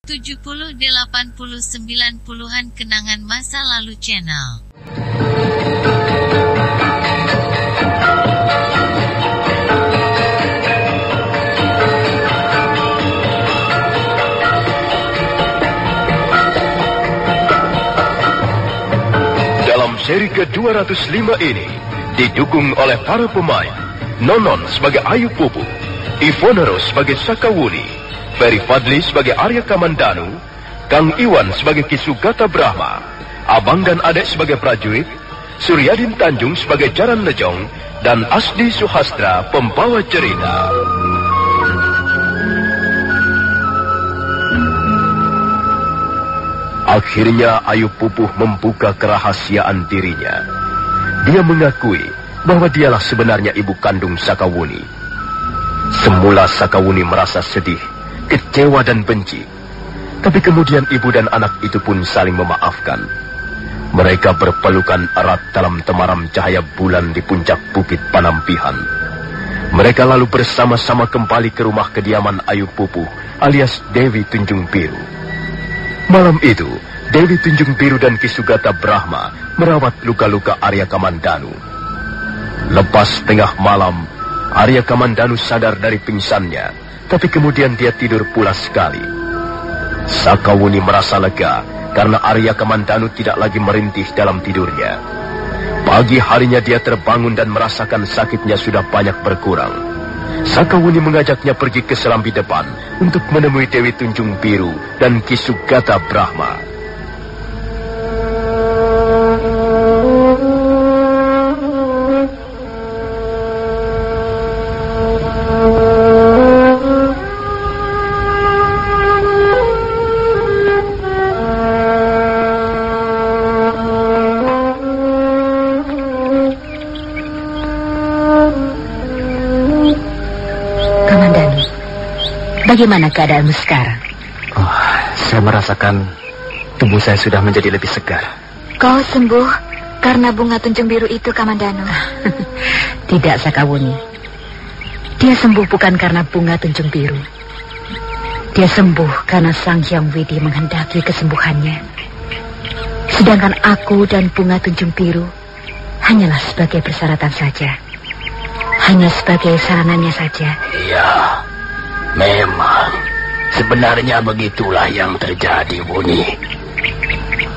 70, 80, 90-an Kenangan Masa Lalu Channel. Dalam seri ke-205 ini didukung oleh para pemain Nonon sebagai Ayu Pupu, Ivonero sebagai Sakawuni, Ferry Fadli sebagai Arya Kamandanu, Kang Iwan sebagai Ki Sugata Brahma, Abang dan Adek sebagai prajurit, Suryadin Tanjung sebagai Jaran Lejong, dan Asdi Suhastra pembawa cerita. Akhirnya Ayu Pupuh membuka kerahasiaan dirinya. Dia mengakui bahwa dialah sebenarnya ibu kandung Sakawuni. Semula Sakawuni merasa sedih, kecewa dan benci. Tapi kemudian ibu dan anak itu pun saling memaafkan. Mereka berpelukan erat dalam temaram cahaya bulan di puncak bukit Panampihan. Mereka lalu bersama-sama kembali ke rumah kediaman Ayu Pupuh alias Dewi Tunjung Biru. Malam itu, Dewi Tunjung Biru dan Ki Sugata Brahma merawat luka-luka Arya Kamandanu. Lepas tengah malam, Arya Kamandanu sadar dari pingsannya, tapi kemudian dia tidur pulas sekali. Sakawuni merasa lega karena Arya Kamandanu tidak lagi merintih dalam tidurnya. Pagi harinya dia terbangun dan merasakan sakitnya sudah banyak berkurang. Sakawuni mengajaknya pergi ke serambi depan untuk menemui Dewi Tunjung Biru dan Ki Sugata Brahma. Bagaimana keadaanmu sekarang? Saya merasakan tubuh saya sudah menjadi lebih segar. Kau sembuh karena bunga tunjung biru itu, Kamandanu? Tidak, Sakawuni. Dia sembuh bukan karena bunga tunjung biru. Dia sembuh karena Sang Hyang Widi menghendaki kesembuhannya. Sedangkan aku dan bunga tunjung biru hanyalah sebagai persyaratan saja. Hanya sebagai sarananya saja. Iya. Memang, sebenarnya begitulah yang terjadi, Buni.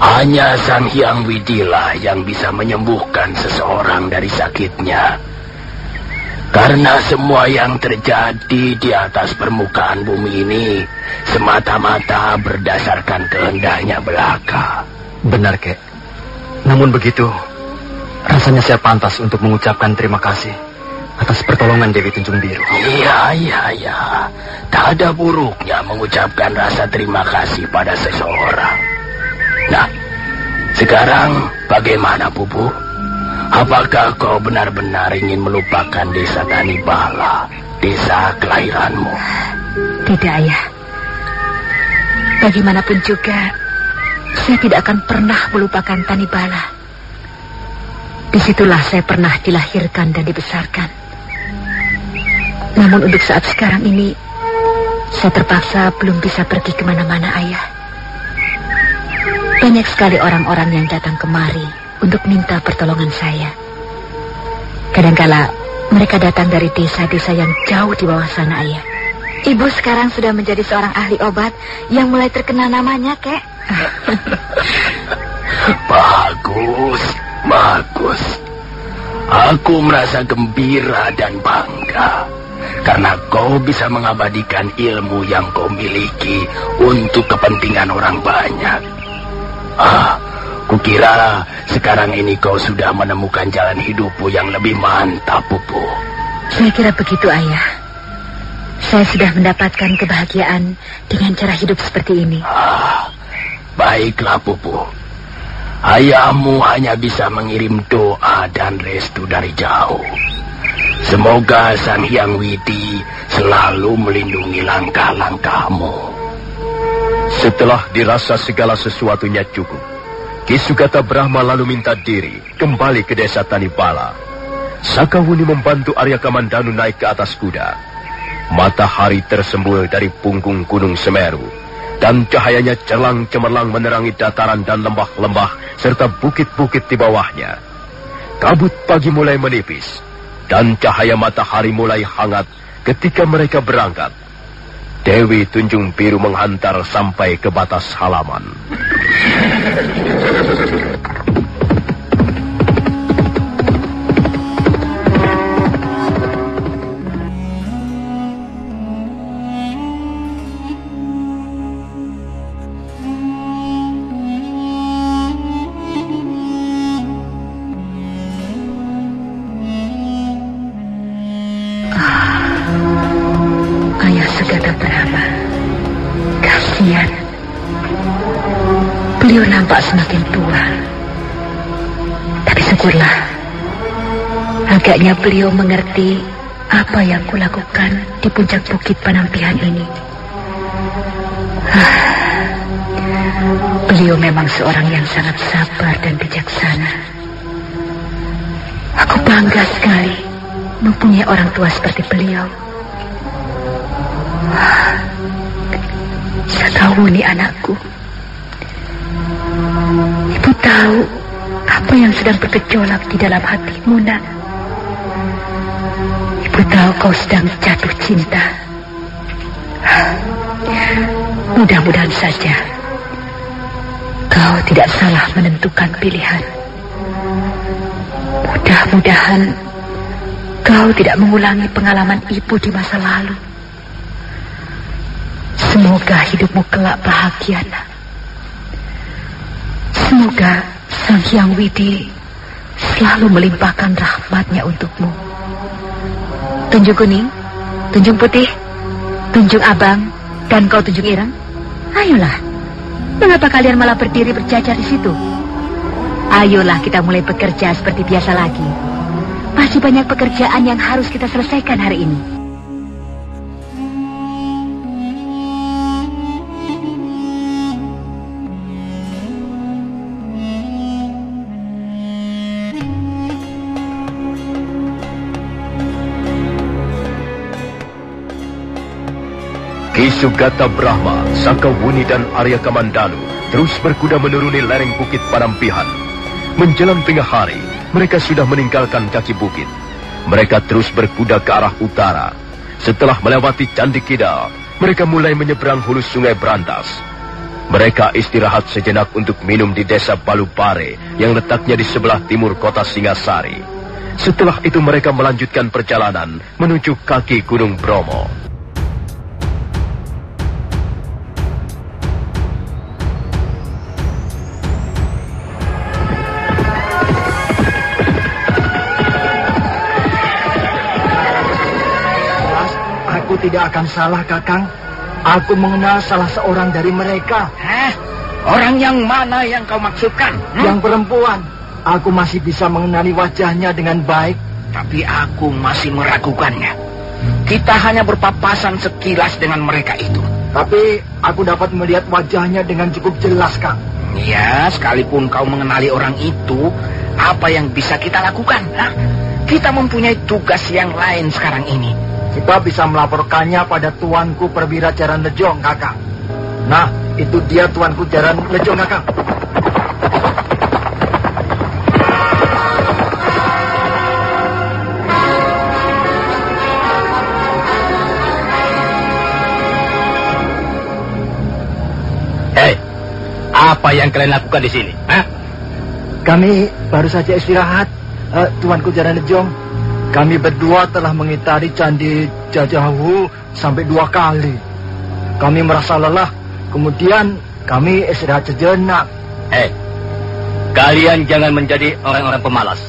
Hanya Sang Hyang Widilah yang bisa menyembuhkan seseorang dari sakitnya. Karena semua yang terjadi di atas permukaan bumi ini semata-mata berdasarkan kehendaknya belaka. Benar, Kek. Namun begitu, rasanya saya pantas untuk mengucapkan terima kasih atas pertolongan Dewi Tunjung Biru. Iya. Tak ada buruknya mengucapkan rasa terima kasih pada seseorang. Nah, sekarang bagaimana, Pupu? Apakah kau benar-benar ingin melupakan desa Tanibala, desa kelahiranmu? Tidak, Ayah. Bagaimanapun juga, saya tidak akan pernah melupakan Tanibala. Disitulah saya pernah dilahirkan dan dibesarkan. Namun untuk saat sekarang ini, saya terpaksa belum bisa pergi kemana-mana, Ayah. Banyak sekali orang-orang yang datang kemari untuk minta pertolongan saya. Kadangkala mereka datang dari desa-desa yang jauh di bawah sana, Ayah. Ibu sekarang sudah menjadi seorang ahli obat yang mulai terkenal namanya, Kek. Bagus. Aku merasa gembira dan bangga karena kau bisa mengabadikan ilmu yang kau miliki untuk kepentingan orang banyak. Kukira sekarang ini kau sudah menemukan jalan hidupmu yang lebih mantap, Pupu. Saya kira begitu, Ayah. Saya sudah mendapatkan kebahagiaan dengan cara hidup seperti ini. Baiklah, Pupu. Ayahmu hanya bisa mengirim doa dan restu dari jauh. Semoga Sang Hyang Widi selalu melindungi langkah-langkahmu. Setelah dirasa segala sesuatunya cukup, Ki Sugata Brahma lalu minta diri kembali ke desa Tanibala. Sakawuni membantu Arya Kamandanu naik ke atas kuda. Matahari tersembul dari punggung Gunung Semeru. dan cahayanya cerlang-cemerlang menerangi dataran dan lembah-lembah serta bukit-bukit di bawahnya. Kabut pagi mulai menipis, dan cahaya matahari mulai hangat ketika mereka berangkat. Dewi Tunjung Biru menghantar sampai ke batas halaman. Beliau nampak semakin tua. Tapi syukurlah, agaknya beliau mengerti apa yang kulakukan di puncak bukit Panampihan ini. Beliau memang seorang yang sangat sabar dan bijaksana. Aku bangga sekali mempunyai orang tua seperti beliau. Sakawuni anakku, Ibu tahu apa yang sedang bergejolak di dalam hatimu, Nak. Ibu tahu kau sedang jatuh cinta. Mudah-mudahan saja kau tidak salah menentukan pilihan. Mudah-mudahan kau tidak mengulangi pengalaman ibu di masa lalu. Semoga hidupmu kelak bahagia, Nak. Semoga Sang Hyang Widi selalu melimpahkan rahmatnya untukmu. Tunjung Kuning, Tunjung Putih, Tunjung Abang, dan kau Tunjung Ireng. Ayolah, mengapa kalian malah berdiri berjajar di situ? Ayolah kita mulai bekerja seperti biasa lagi. Masih banyak pekerjaan yang harus kita selesaikan hari ini. Ki Sugata Brahma, Sakawuni dan Arya Kamandanu terus berkuda menuruni lereng bukit Panampihan. Menjelang tengah hari, mereka sudah meninggalkan kaki bukit. Mereka terus berkuda ke arah utara. Setelah melewati Candi Kidal, mereka mulai menyeberang hulu Sungai Brantas. Mereka istirahat sejenak untuk minum di desa Balupare yang letaknya di sebelah timur kota Singasari. Setelah itu mereka melanjutkan perjalanan menuju kaki Gunung Bromo. Aku tidak akan salah, Kakang. Aku mengenal salah seorang dari mereka. Hah? Orang yang mana yang kau maksudkan? Yang perempuan. Aku masih bisa mengenali wajahnya dengan baik. Tapi aku masih meragukannya. Kita hanya berpapasan sekilas dengan mereka itu. Tapi aku dapat melihat wajahnya dengan cukup jelas, Kang. Ya, sekalipun kau mengenali orang itu, apa yang bisa kita lakukan? Hah? Kita mempunyai tugas yang lain sekarang ini. Kita bisa melaporkannya pada Tuanku Perwira Jaran Lejong, Kakang. Nah, itu dia Tuanku Jaran Lejong, Kakang. Hei, apa yang kalian lakukan di sini? Hah? Kami baru saja istirahat, Tuanku Jaran Lejong. Kami berdua telah mengitari Candi Jajahu sampai 2 kali. Kami merasa lelah, kemudian kami istirahat sejenak. Kalian jangan menjadi orang-orang pemalas.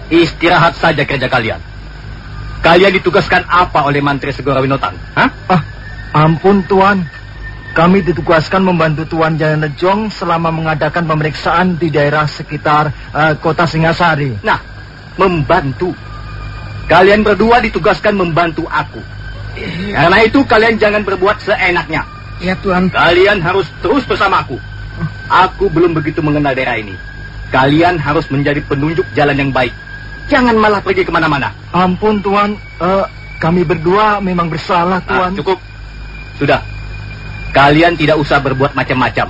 Istirahat saja kerja kalian. Kalian ditugaskan apa oleh Mantri Segoro Winotang? Hah? Ampun, Tuan. Kami ditugaskan membantu Tuan Jaran Lejong selama mengadakan pemeriksaan di daerah sekitar kota Singasari. Nah, membantu. Kalian berdua ditugaskan membantu aku. Karena itu kalian jangan berbuat seenaknya. Ya, Tuan. Kalian harus terus bersama aku. Aku belum begitu mengenal daerah ini. Kalian harus menjadi penunjuk jalan yang baik. Jangan malah pergi kemana-mana. Ampun, Tuan. Kami berdua memang bersalah, Tuan. Cukup. Sudah. Kalian tidak usah berbuat macam-macam.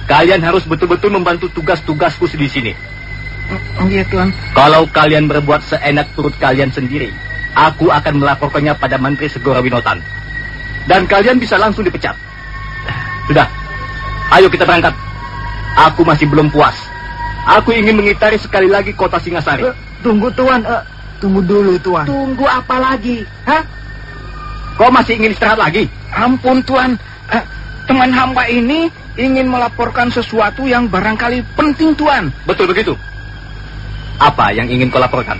Kalian harus betul-betul membantu tugas-tugasku di sini. Iya, Tuan. Kalau kalian berbuat seenak perut kalian sendiri, aku akan melaporkannya pada Mantri Segoro Winotan. Dan kalian bisa langsung dipecat. Sudah, ayo kita berangkat. Aku masih belum puas. Aku ingin mengitari sekali lagi kota Singasari. Tunggu, Tuan. Tunggu dulu, Tuan. Tunggu apa lagi? Hah? Kau masih ingin istirahat lagi? Ampun, Tuan. Teman hamba ini ingin melaporkan sesuatu yang barangkali penting, Tuan. Betul begitu. Apa yang ingin kau laporkan?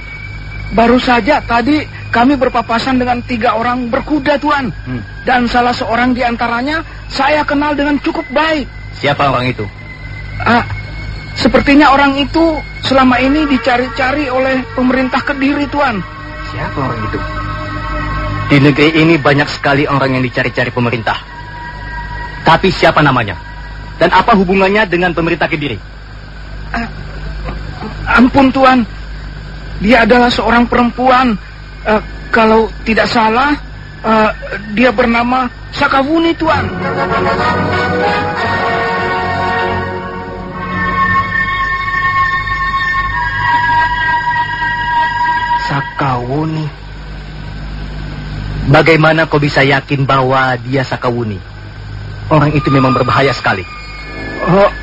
Baru saja tadi kami berpapasan dengan 3 orang berkuda, Tuan. Dan salah seorang di antaranya saya kenal dengan cukup baik. Siapa orang itu? Sepertinya orang itu selama ini dicari-cari oleh pemerintah Kediri, Tuan. Siapa orang itu? Di negeri ini banyak sekali orang yang dicari-cari pemerintah. Tapi siapa namanya? Dan apa hubungannya dengan pemerintah Kediri? Ampun, Tuan. Dia adalah seorang perempuan. Kalau tidak salah, dia bernama Sakawuni, Tuan. Sakawuni. Bagaimana kau bisa yakin bahwa dia Sakawuni? Orang itu memang berbahaya sekali.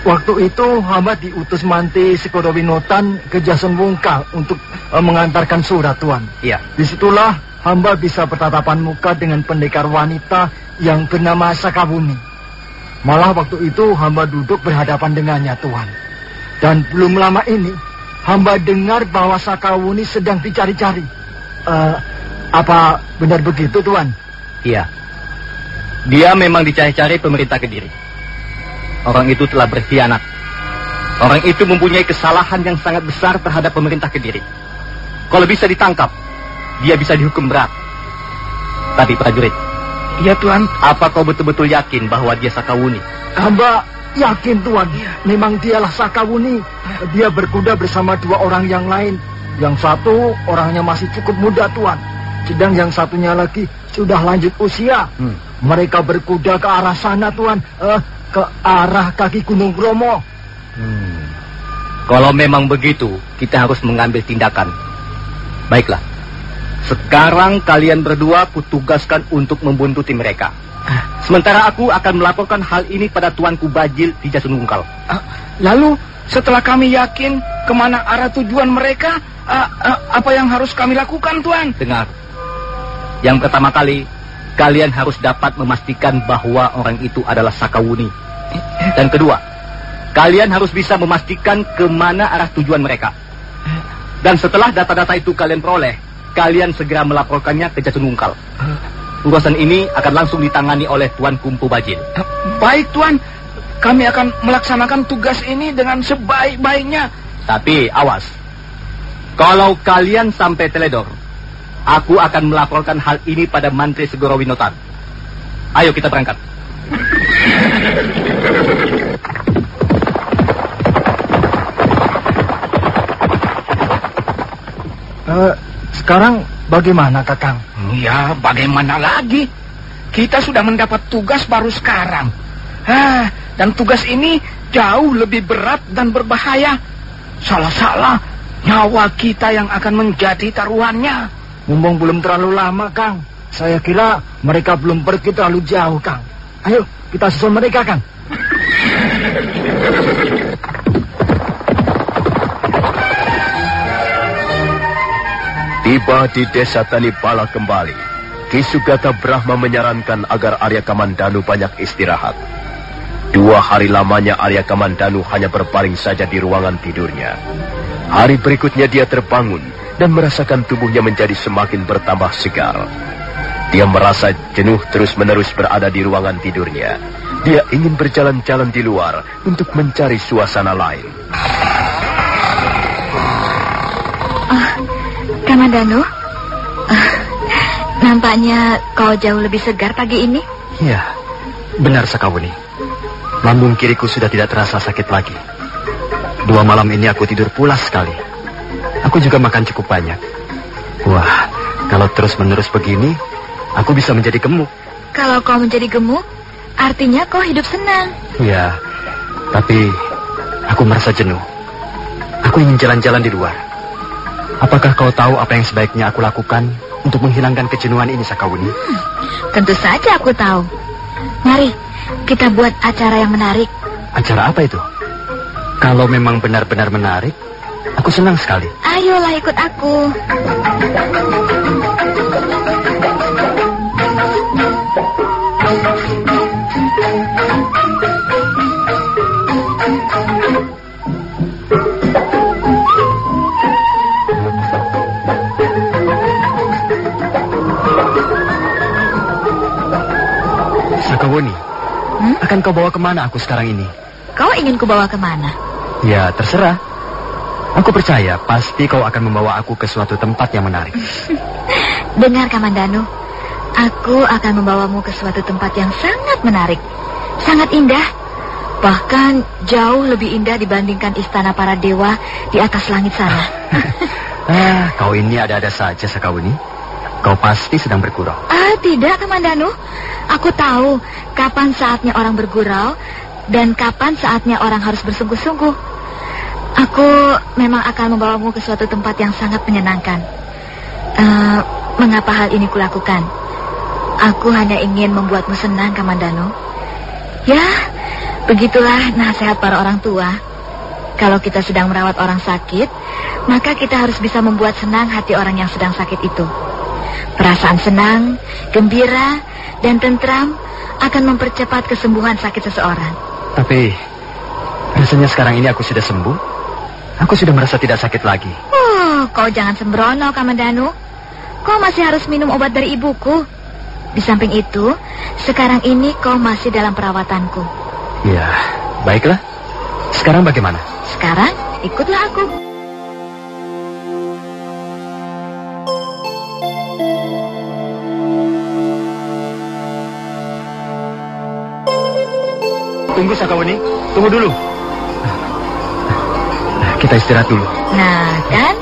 Waktu itu hamba diutus Mantri Segoro Winotan ke Jason Wungkal untuk mengantarkan surat, Tuan. Iya. Disitulah hamba bisa bertatapan muka dengan pendekar wanita yang bernama Sakawuni. Malah waktu itu hamba duduk berhadapan dengannya, Tuan. Dan belum lama ini hamba dengar bahwa Sakawuni sedang dicari-cari. Apa benar begitu, Tuan? Iya. Dia memang dicari-cari pemerintah Kediri. Orang itu telah berkhianat. Orang itu mempunyai kesalahan yang sangat besar terhadap pemerintah Kediri. Kalau bisa ditangkap, dia bisa dihukum berat. Tapi prajurit. Iya, Tuan. Apa kau betul-betul yakin bahwa dia Sakawuni? Hamba yakin, Tuan. Memang dialah Sakawuni. Dia berkuda bersama 2 orang yang lain. Yang satu orangnya masih cukup muda, Tuan. Sedang yang satunya lagi sudah lanjut usia. Mereka berkuda ke arah sana, Tuan. Ke arah kaki Gunung Bromo. Kalau memang begitu, kita harus mengambil tindakan. Baiklah. Sekarang kalian berdua kutugaskan untuk membuntuti mereka. Sementara aku akan melaporkan hal ini pada Tuanku Bajil di Jasun Wungkal. Lalu setelah kami yakin kemana arah tujuan mereka, apa yang harus kami lakukan, Tuan? Dengar. Yang pertama kali, kalian harus dapat memastikan bahwa orang itu adalah Sakawuni. Dan kedua, kalian harus bisa memastikan kemana arah tujuan mereka. Dan setelah data-data itu kalian peroleh, kalian segera melaporkannya ke Jasun Wungkal. Urusan ini akan langsung ditangani oleh Tuan Kumpu Bajil. Baik, Tuan. Kami akan melaksanakan tugas ini dengan sebaik-baiknya. Tapi awas. Kalau kalian sampai teledor, aku akan melaporkan hal ini pada Mantri Segoro Winotan. Ayo kita berangkat. Sekarang bagaimana, Kakang? Ya, bagaimana lagi? Kita sudah mendapat tugas baru sekarang. Dan tugas ini jauh lebih berat dan berbahaya. Salah-salah, nyawa kita yang akan menjadi taruhannya. Mumpung belum terlalu lama, Kang. Saya kira mereka belum pergi terlalu jauh, Kang. Ayo, kita susul mereka, Kang. Tiba di desa Tanipala kembali, Ki Sugata Brahma menyarankan agar Arya Kamandanu banyak istirahat. 2 hari lamanya Arya Kamandanu hanya berbaring saja di ruangan tidurnya. Hari berikutnya dia terbangun dan merasakan tubuhnya menjadi semakin bertambah segar. Dia merasa jenuh terus-menerus berada di ruangan tidurnya. Dia ingin berjalan-jalan di luar untuk mencari suasana lain. Kamandanu, nampaknya kau jauh lebih segar pagi ini. Ya, benar Sakawuni. Lambung kiriku sudah tidak terasa sakit lagi. 2 malam ini aku tidur pulas sekali. Aku juga makan cukup banyak. Wah, kalau terus-menerus begini, aku bisa menjadi gemuk. Kalau kau menjadi gemuk, artinya kau hidup senang. Ya, tapi aku merasa jenuh. Aku ingin jalan-jalan di luar. Apakah kau tahu apa yang sebaiknya aku lakukan untuk menghilangkan kejenuhan ini, Sakawuni? Tentu saja aku tahu. Mari, kita buat acara yang menarik. Acara apa itu? Kalau memang benar-benar menarik, aku senang sekali. Ayolah ikut aku. Sakawuni, akan kau bawa kemana aku sekarang ini? Kau ingin kubawa kemana? Ya, terserah. Aku percaya pasti kau akan membawa aku ke suatu tempat yang menarik. Dengar, Kamandanu. Aku akan membawamu ke suatu tempat yang sangat menarik. Sangat indah. Bahkan jauh lebih indah dibandingkan istana para dewa di atas langit sana. Kau ini ada-ada saja, Sakawuni. Kau pasti sedang bergurau. Tidak, Kamandanu. Aku tahu kapan saatnya orang bergurau dan kapan saatnya orang harus bersungguh-sungguh. Aku memang akan membawamu ke suatu tempat yang sangat menyenangkan. Mengapa hal ini kulakukan? Aku hanya ingin membuatmu senang, Kamandanu. Ya, begitulah nasihat para orang tua. Kalau kita sedang merawat orang sakit, maka kita harus bisa membuat senang hati orang yang sedang sakit itu. Perasaan senang, gembira, dan tentram akan mempercepat kesembuhan sakit seseorang. Tapi rasanya sekarang ini aku sudah sembuh. Aku sudah merasa tidak sakit lagi. Kau jangan sembrono, Kamandanu. Kau masih harus minum obat dari ibuku. Di samping itu, sekarang ini kau masih dalam perawatanku. Ya, baiklah. Sekarang bagaimana? Sekarang ikutlah aku. Tunggu, Sakawuni. Tunggu dulu. Kita istirahat dulu. Nah, kan?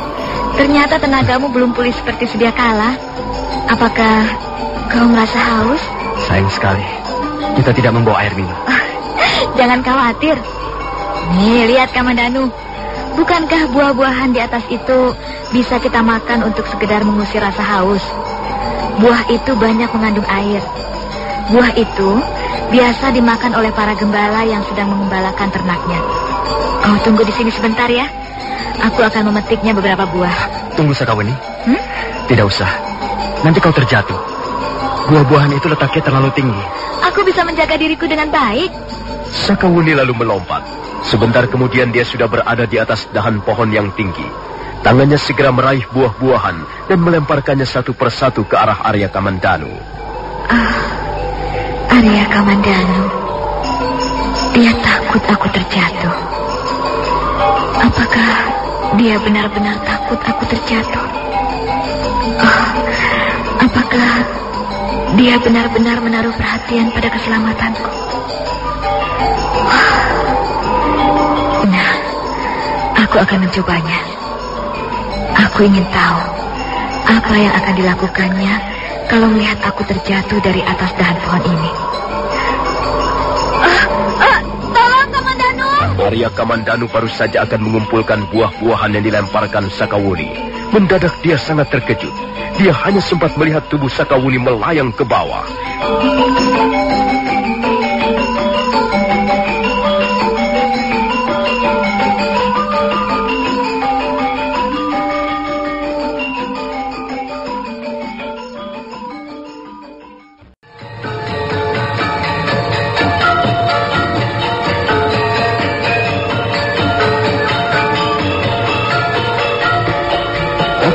Ternyata tenagamu belum pulih seperti sedia kala. Apakah kau merasa haus? Sayang sekali. Kita tidak membawa air minum. Jangan khawatir. Nih, lihat, Kamandanu. Bukankah buah-buahan di atas itu bisa kita makan untuk sekedar mengusir rasa haus? Buah itu banyak mengandung air. Buah itu biasa dimakan oleh para gembala yang sedang mengembalakan ternaknya. Kau tunggu di sini sebentar ya. Aku akan memetiknya beberapa buah. Tunggu, Sakawuni. Tidak usah. Nanti kau terjatuh. Buah-buahan itu letaknya terlalu tinggi. Aku bisa menjaga diriku dengan baik. Sakawuni lalu melompat. Sebentar kemudian dia sudah berada di atas dahan pohon yang tinggi. Tangannya segera meraih buah-buahan dan melemparkannya satu persatu ke arah Arya Kamandanu. Arya Kamandanu. Dia takut aku terjatuh. Apakah dia benar-benar takut aku terjatuh? Apakah dia benar-benar menaruh perhatian pada keselamatanku? Nah, aku akan mencobanya. Aku ingin tahu apa yang akan dilakukannya kalau melihat aku terjatuh dari atas dahan pohon ini. Tolong, Kamandanu! Arya Kamandanu baru saja akan mengumpulkan buah-buahan yang dilemparkan Sakawuni. Mendadak dia sangat terkejut. Dia hanya sempat melihat tubuh Sakawuni melayang ke bawah.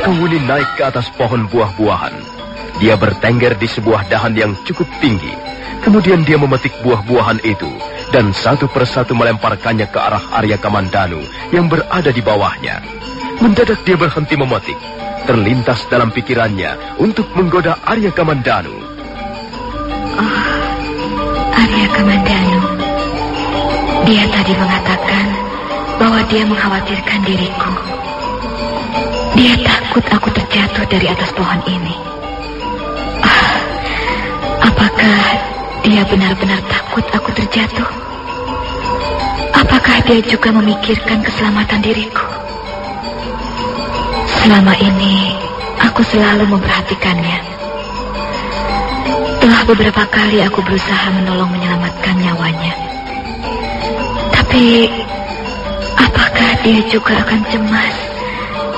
Sakawuni naik ke atas pohon buah-buahan. Dia bertengger di sebuah dahan yang cukup tinggi. Kemudian dia memetik buah-buahan itu dan satu persatu melemparkannya ke arah Arya Kamandanu yang berada di bawahnya. Mendadak dia berhenti memetik. Terlintas dalam pikirannya untuk menggoda Arya Kamandanu. Arya Kamandanu. Dia tadi mengatakan bahwa dia mengkhawatirkan diriku. Dia takut aku terjatuh dari atas pohon ini. Apakah dia benar-benar takut aku terjatuh? Apakah dia juga memikirkan keselamatan diriku? Selama ini, aku selalu memperhatikannya. Telah beberapa kali aku berusaha menyelamatkan nyawanya. Tapi, apakah dia juga akan cemas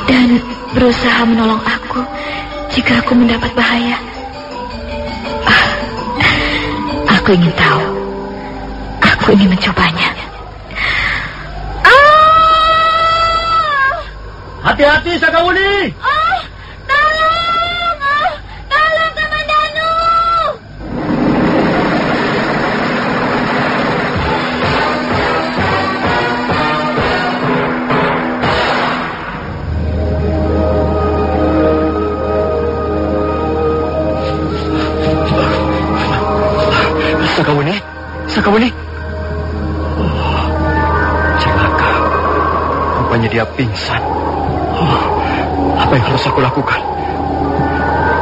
dan berusaha menolong aku jika aku mendapat bahaya? Aku ingin tahu. Aku ingin mencobanya. Hati-hati, Sakawuni! Tolong! Tolong, Kamandanu! Sakawuni? Sakawuni? Oh, celaka. Rupanya dia pingsan. Oh, apa yang harus aku lakukan?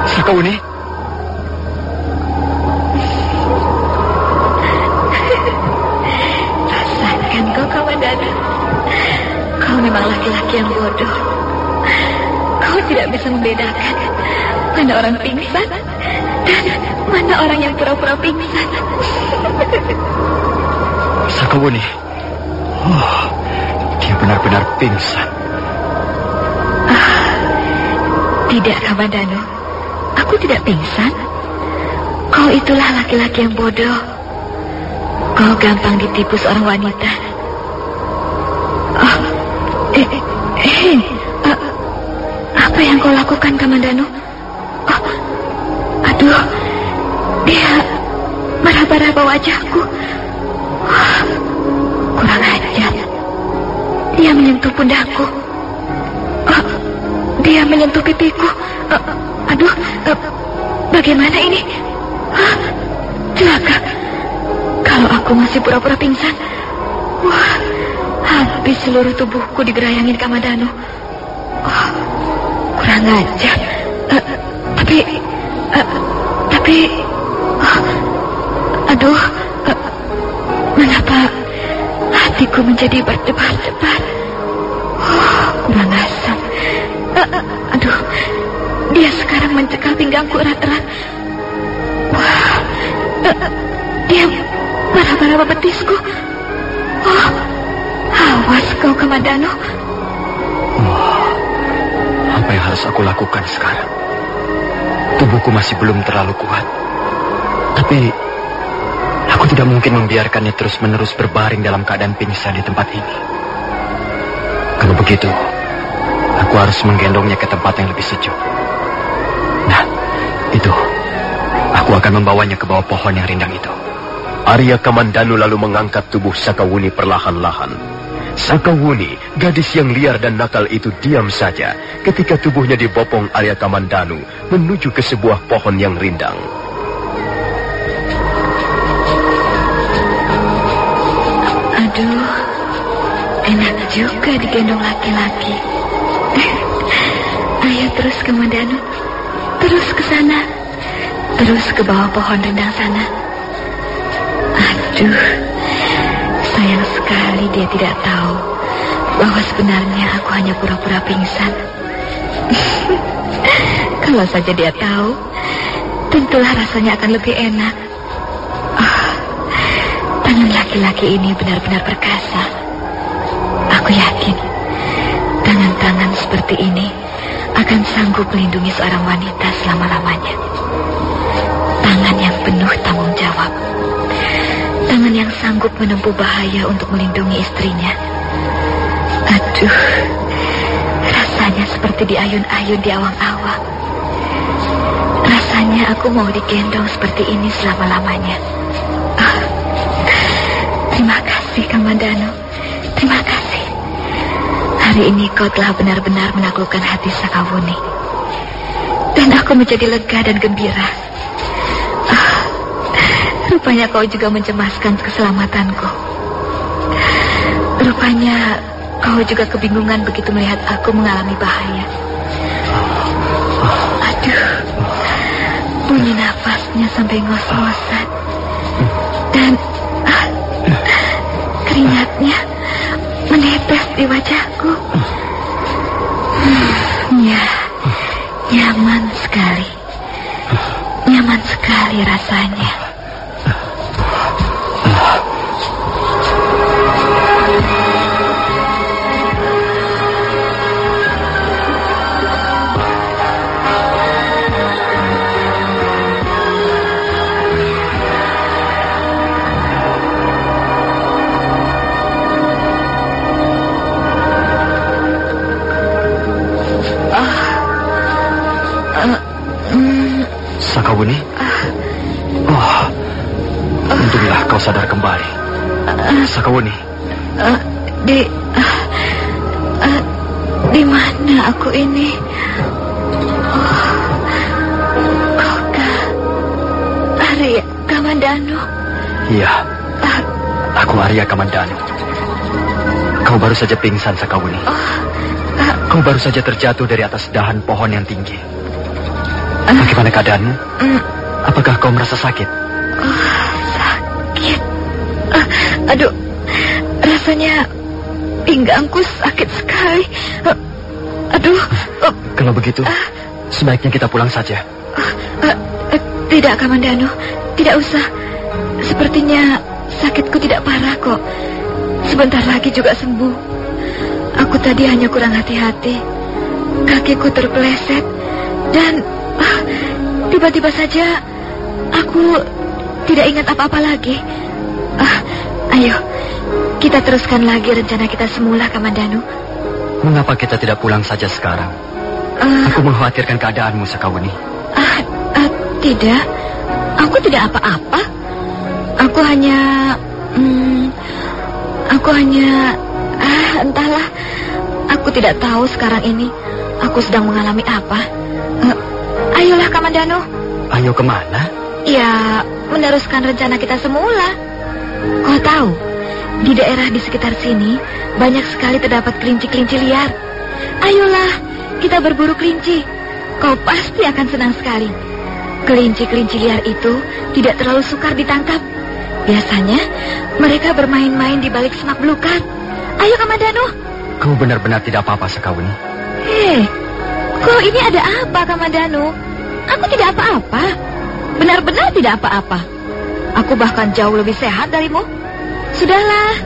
Sakawuni? Rasakan kau, Kamandanu. Kau memang laki-laki yang bodoh. Kau tidak bisa membedakan mana orang pingsan dan mana orang yang pura-pura pingsan. Sakawuni. Oh, dia benar-benar pingsan. Tidak, Kamandanu. Aku tidak pingsan. Kau itulah laki-laki yang bodoh. Kau gampang ditipu seorang wanita. Apa yang kau lakukan, Kamandanu? Aduh, dia meraba-raba wajahku. Kurang ajar. Dia menyentuh pundakku. Dia menyentuh pipiku. Aduh, bagaimana ini? Celaka. Kalau aku masih pura-pura pingsan, wah, habis seluruh tubuhku digerayangin Kamandanu. Kurang ajar. Tapi, aduh, mengapa hatiku menjadi berdebar-debar? Kurang asam. Aduh, dia sekarang mencekal pinggangku erat-erat. Wah, dia meraba-raba betisku. Awas kau, Kamandanu. Apa yang harus aku lakukan sekarang? Tubuhku masih belum terlalu kuat. Tapi, aku tidak mungkin membiarkannya terus-menerus berbaring dalam keadaan pingsan di tempat ini. Kalau begitu, aku harus menggendongnya ke tempat yang lebih sejuk. Nah, itu. Aku akan membawanya ke bawah pohon yang rindang itu. Arya Kamandanu lalu mengangkat tubuh Sakawuni perlahan-lahan. Sakawuni, gadis yang liar dan nakal itu diam saja ketika tubuhnya dibopong Arya Kamandanu menuju ke sebuah pohon yang rindang. Aduh, enak juga digendong laki-laki. Ayo terus, Kamandanu. Terus ke sana. Terus ke bawah pohon rindang sana. Aduh, sayang sekali dia tidak tahu bahwa sebenarnya aku hanya pura-pura pingsan. Kalau saja dia tahu, tentulah rasanya akan lebih enak. Tangan laki-laki ini benar-benar perkasa. Aku yakin tangan-tangan seperti ini akan sanggup melindungi seorang wanita selama-lamanya. Tangan yang penuh tanggung jawab. Tangan yang sanggup menempuh bahaya untuk melindungi istrinya. Aduh, rasanya seperti di ayun-ayun di awang-awang. Rasanya aku mau digendong seperti ini selama-lamanya. Terima kasih, Kamandanu. Terima kasih. Hari ini kau telah benar-benar menaklukkan hati Sakawuni. Dan aku menjadi lega dan gembira. Rupanya kau juga mencemaskan keselamatanku. Rupanya kau juga kebingungan begitu melihat aku mengalami bahaya. Aduh, bunyi nafasnya sampai ngos-ngosan. Dan keringatnya menetes di wajahku. Ya, nyaman sekali. Nyaman sekali rasanya. Sakawuni? Oh, untunglah kau sadar kembali. Sakawuni? Di mana aku ini? Koka, Arya Kamandanu. Iya, aku Arya Kamandanu. Kau baru saja pingsan, Sakawuni. Kau baru saja terjatuh dari atas dahan pohon yang tinggi. Bagaimana keadaanmu? Apakah kau merasa sakit? Sakit. Aduh, rasanya pinggangku sakit sekali. Aduh. Kalau begitu, sebaiknya kita pulang saja. Tidak, Kamandanu. Tidak usah. Sepertinya sakitku tidak parah kok. Sebentar lagi juga sembuh. Aku tadi hanya kurang hati-hati. Kakiku terpeleset. Dan tiba-tiba saja aku tidak ingat apa-apa lagi. Ayo, kita teruskan lagi rencana kita semula, Kamandanu. Mengapa kita tidak pulang saja sekarang? Aku mengkhawatirkan keadaanmu, Sakawuni. Tidak, aku tidak apa-apa. Aku hanya entahlah. Aku tidak tahu sekarang ini aku sedang mengalami apa. Ayolah, Kamandanu. Ayo kemana? Ya, meneruskan rencana kita semula. Kau tahu, di daerah di sekitar sini banyak sekali terdapat kelinci-kelinci liar. Ayolah, kita berburu kelinci. Kau pasti akan senang sekali. Kelinci-kelinci liar itu tidak terlalu sukar ditangkap. Biasanya mereka bermain-main di balik semak belukar. Ayo, Kamandanu. Kau benar-benar tidak apa-apa, Sakawuni. Kau ini ada apa, Kamandanu? Aku tidak apa-apa. Benar-benar tidak apa-apa. Aku bahkan jauh lebih sehat darimu. Sudahlah,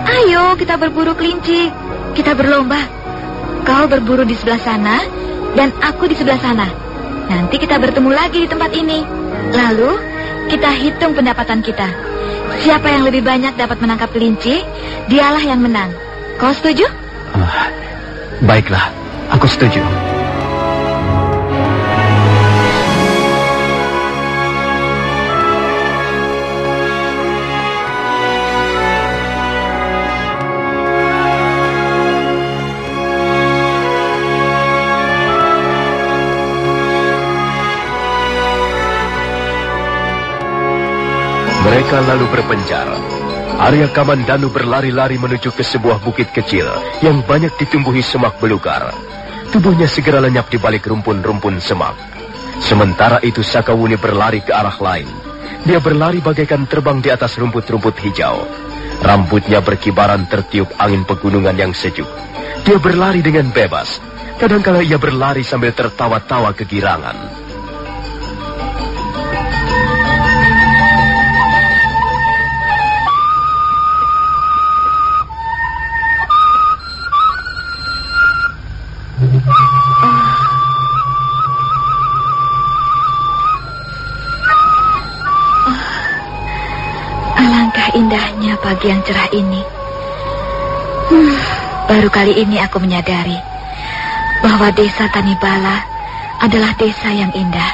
ayo kita berburu kelinci. Kita berlomba. Kau berburu di sebelah sana, dan aku di sebelah sana. Nanti kita bertemu lagi di tempat ini. Lalu, kita hitung pendapatan kita. Siapa yang lebih banyak dapat menangkap kelinci, dialah yang menang. Kau setuju? Baiklah, aku setuju. Mereka lalu berpencar. Arya Kamandanu berlari-lari menuju ke sebuah bukit kecil yang banyak ditumbuhi semak belukar. Tubuhnya segera lenyap di balik rumpun-rumpun semak. Sementara itu Sakawuni berlari ke arah lain. Dia berlari bagaikan terbang di atas rumput-rumput hijau. Rambutnya berkibaran tertiup angin pegunungan yang sejuk. Dia berlari dengan bebas. Kadangkala ia berlari sambil tertawa-tawa kegirangan. Indahnya pagi yang cerah ini. Baru kali ini aku menyadari bahwa desa Tanibala adalah desa yang indah.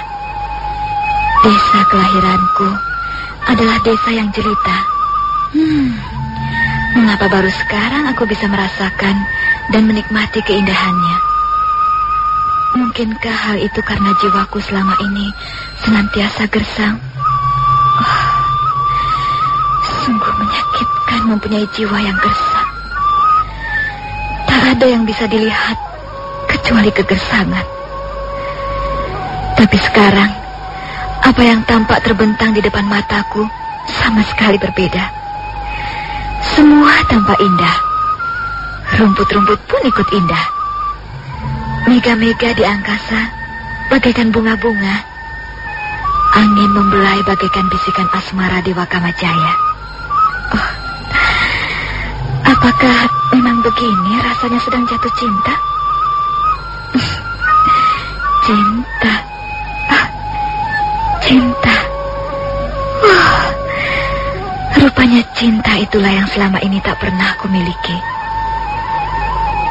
Desa kelahiranku adalah desa yang jelita. Mengapa baru sekarang aku bisa merasakan dan menikmati keindahannya? Mungkinkah hal itu karena jiwaku selama ini senantiasa gersang? Sungguh menyakitkan mempunyai jiwa yang gersang. Tak ada yang bisa dilihat kecuali kegersangan. Tapi sekarang, apa yang tampak terbentang di depan mataku sama sekali berbeda. Semua tampak indah. Rumput-rumput pun ikut indah. Mega-mega di angkasa bagaikan bunga-bunga. Angin membelai bagaikan bisikan asmara Dewa Kamajaya. Oh, apakah memang begini rasanya sedang jatuh cinta? Cinta. Cinta. Rupanya cinta itulah yang selama ini tak pernah aku miliki.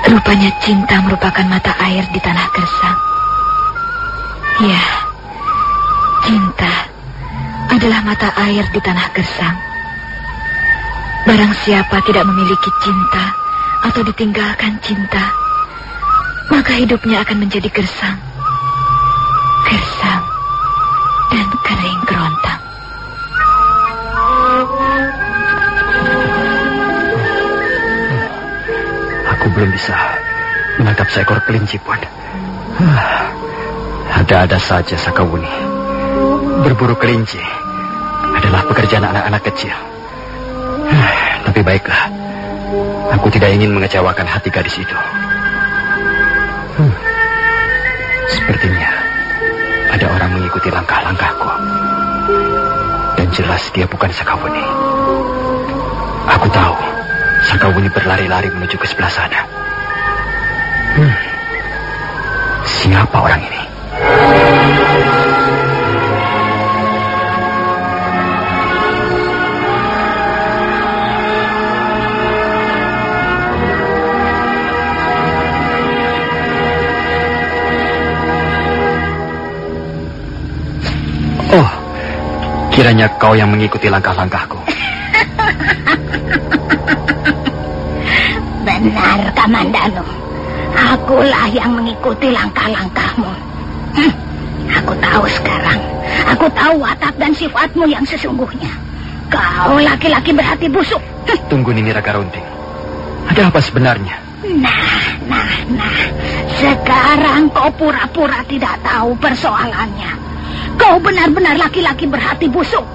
Rupanya cinta merupakan mata air di tanah gersang. Ya, cinta adalah mata air di tanah gersang. Barang siapa tidak memiliki cinta atau ditinggalkan cinta, maka hidupnya akan menjadi gersang. Gersang dan kering kerontang. Aku belum bisa menangkap seekor kelinci pun. Ada-ada saja Sakawuni. Berburu kelinci adalah pekerjaan anak-anak kecil. Tapi baiklah, aku tidak ingin mengecewakan hati gadis itu. Sepertinya ada orang mengikuti langkah-langkahku. Dan jelas dia bukan Sakawuni. Aku tahu Sakawuni berlari-lari menuju ke sebelah sana. Siapa orang ini? Oh, kiranya kau yang mengikuti langkah-langkahku. Benar, Kamandano. Akulah yang mengikuti langkah-langkahmu. Aku tahu sekarang. Aku tahu watak dan sifatmu yang sesungguhnya. Kau laki-laki berhati busuk. Tunggu Nini Ragarunting. Ada apa sebenarnya? Nah. Sekarang kau pura-pura tidak tahu persoalannya. Kau benar-benar laki-laki berhati busuk.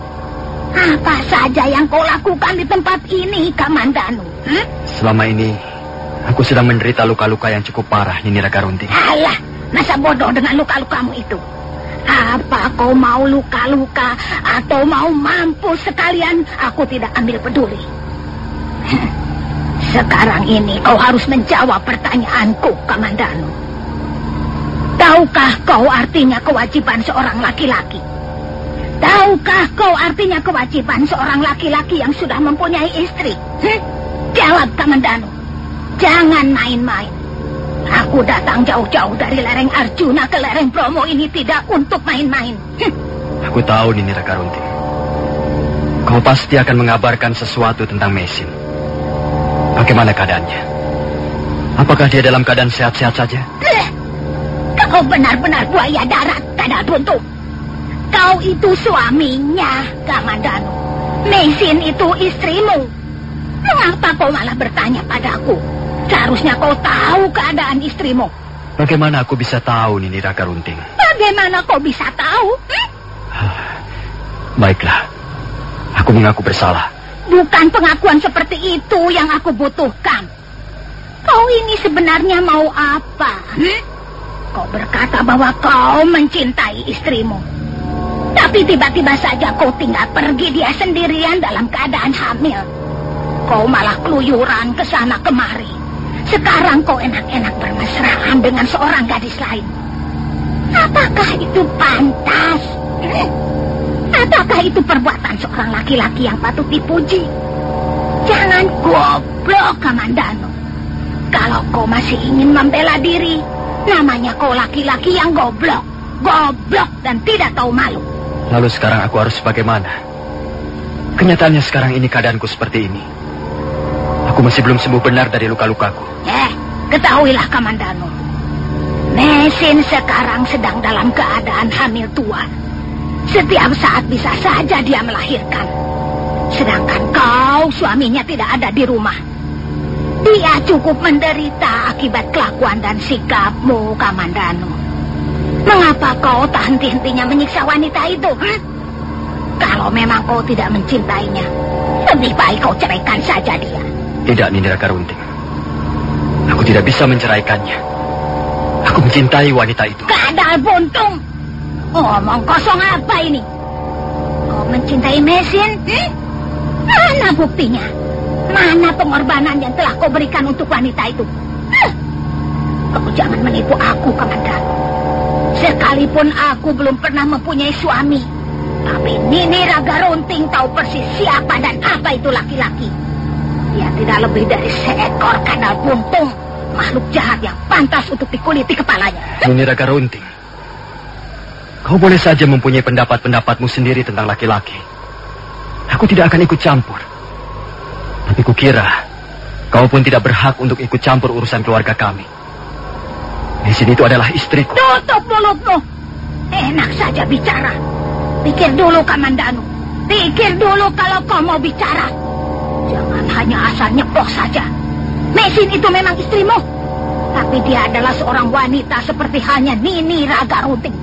Apa saja yang kau lakukan di tempat ini, Kamandano? Selama ini, aku sedang menderita luka-luka yang cukup parah, Nini Ragarunting. Alah, masa bodoh dengan luka-lukamu itu? Apa kau mau luka-luka atau mau mampus sekalian? Aku tidak ambil peduli. Sekarang ini kau harus menjawab pertanyaanku, Kamandano. Tahukah kau artinya kewajiban seorang laki-laki? Tahukah kau artinya kewajiban seorang laki-laki yang sudah mempunyai istri? Jawab, Kamandano. Jangan main-main. Aku datang jauh-jauh dari lereng Arjuna ke lereng Bromo ini tidak untuk main-main. Aku tahu, Nini Ragarunting. Kau pasti akan mengabarkan sesuatu tentang Mesin. Bagaimana keadaannya? Apakah dia dalam keadaan sehat-sehat saja? Kau benar-benar buaya darat, Kadal Buntu. Kau itu suaminya, Kamandano. Mesin itu istrimu. Mengapa kau malah bertanya padaku? Seharusnya kau tahu keadaan istrimu. Bagaimana aku bisa tahu, Nini Ragarunting? Bagaimana kau bisa tahu? Baiklah, aku mengaku bersalah. Bukan pengakuan seperti itu yang aku butuhkan. Kau ini sebenarnya mau apa? Kau berkata bahwa kau mencintai istrimu. Tapi tiba-tiba saja kau tinggal pergi dia sendirian dalam keadaan hamil. Kau malah keluyuran ke sana kemari. Sekarang kau enak-enak bermesraan dengan seorang gadis lain. Apakah itu pantas? Apakah itu perbuatan seorang laki-laki yang patut dipuji? Jangan goblok, Kamandano. Kalau kau masih ingin membela diri, namanya kau laki-laki yang goblok. Goblok dan tidak tahu malu. Lalu sekarang aku harus bagaimana? Kenyataannya sekarang ini keadaanku seperti ini. Aku masih belum sembuh benar dari luka-lukaku. Ketahuilah, Kamandano. Mesin sekarang sedang dalam keadaan hamil tua. Setiap saat bisa saja dia melahirkan. Sedangkan kau, suaminya, tidak ada di rumah. Dia cukup menderita akibat kelakuan dan sikapmu, Kamandano. Mengapa kau tak henti-hentinya menyiksa wanita itu? Kalau memang kau tidak mencintainya, lebih baik kau ceraikan saja dia. Tidak, Nini Raka Runting. Aku tidak bisa menceraikannya. Aku mencintai wanita itu. Kadal buntung. Omong kosong apa ini? Kau mencintai Mesin? Mana buktinya? Mana pengorbanan yang telah kau berikan untuk wanita itu? Kau jangan menipu aku, Kamandanu. Sekalipun aku belum pernah mempunyai suami, tapi Nini Raga Runting tahu persis siapa dan apa itu laki-laki. Dia tidak lebih dari seekor kadal buntung, makhluk jahat yang pantas untuk dikuliti kepalanya. Nini Raga Runting, kau boleh saja mempunyai pendapat-pendapatmu sendiri tentang laki-laki. Aku tidak akan ikut campur. Tapi kukira kau pun tidak berhak untuk ikut campur urusan keluarga kami. Mesin itu adalah istriku. Tutup mulutmu. Enak saja bicara. Pikir dulu, Kamandanu. Pikir dulu kalau kau mau bicara. Jangan hanya asal nyeplok saja. Mesin itu memang istrimu. Tapi dia adalah seorang wanita seperti halnya Nini Raga Runting.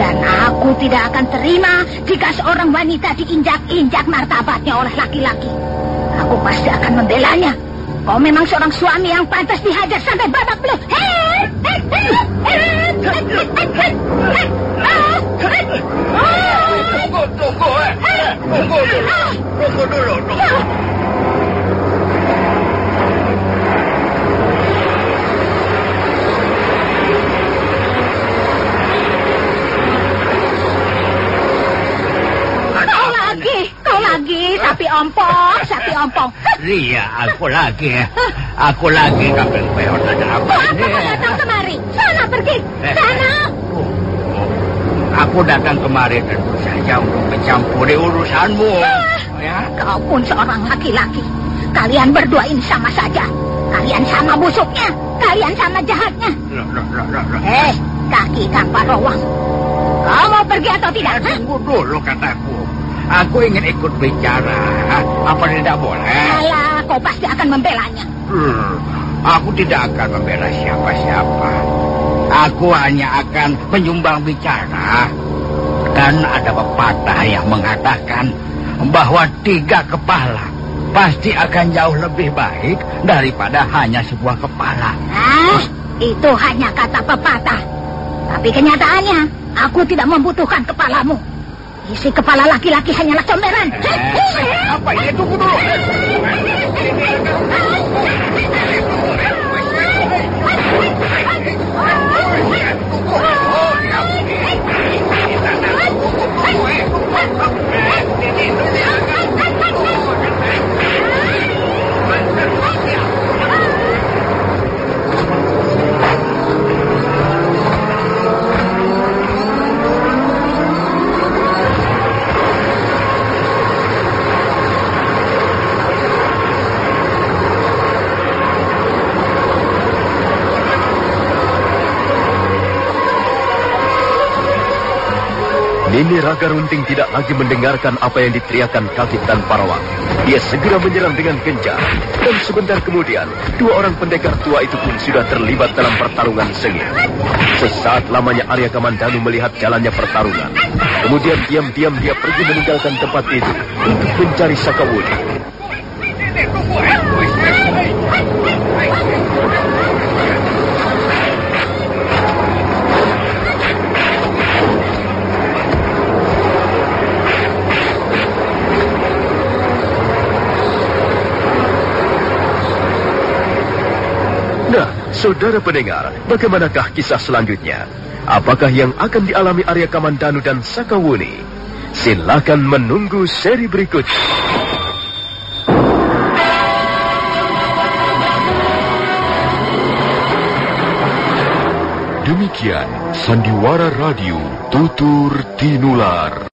Dan aku tidak akan terima jika seorang wanita diinjak-injak martabatnya oleh laki-laki. Aku pasti akan membelanya. Kau memang seorang suami yang pantas dihajar sampai babak belur. Tunggu dulu. Kau lagi, sapi ompong. Iya, aku lagi Kapten Peot, ada apa ini? Apa datang kemari? Sana pergi, sana. Aku datang kemari tentu saja untuk mencampuri urusanmu. Ya? Kau pun seorang laki-laki. Kalian berdua ini sama saja. Kalian sama busuknya, kalian sama jahatnya. Kaki Kang Parowang. Kau mau pergi atau tidak? Tunggu dulu, kataku. Aku ingin ikut bicara. Apa tidak boleh? Alah, kau pasti akan membelanya. Aku tidak akan membela siapa-siapa. Aku hanya akan menyumbang bicara. Dan ada pepatah yang mengatakan bahwa 3 kepala pasti akan jauh lebih baik daripada hanya sebuah kepala. Itu hanya kata pepatah. Tapi kenyataannya, aku tidak membutuhkan kepalamu. Isi kepala laki-laki hanyalah comberan. Apa ini? Tunggu dulu. Nini Raga Runting tidak lagi mendengarkan apa yang diteriakkan Kapitan Parowang. Dia segera menyerang dengan gencar. Dan sebentar kemudian, 2 orang pendekar tua itu pun sudah terlibat dalam pertarungan sengit. Sesaat lamanya Arya Kamandanu melihat jalannya pertarungan. Kemudian diam-diam dia pergi meninggalkan tempat itu untuk mencari Sakawuni. Nah, saudara pendengar, bagaimanakah kisah selanjutnya? Apakah yang akan dialami Arya Kamandanu dan Sakawuni? Silakan menunggu seri berikutnya. Demikian Sandiwara Radio Tutur Tinular.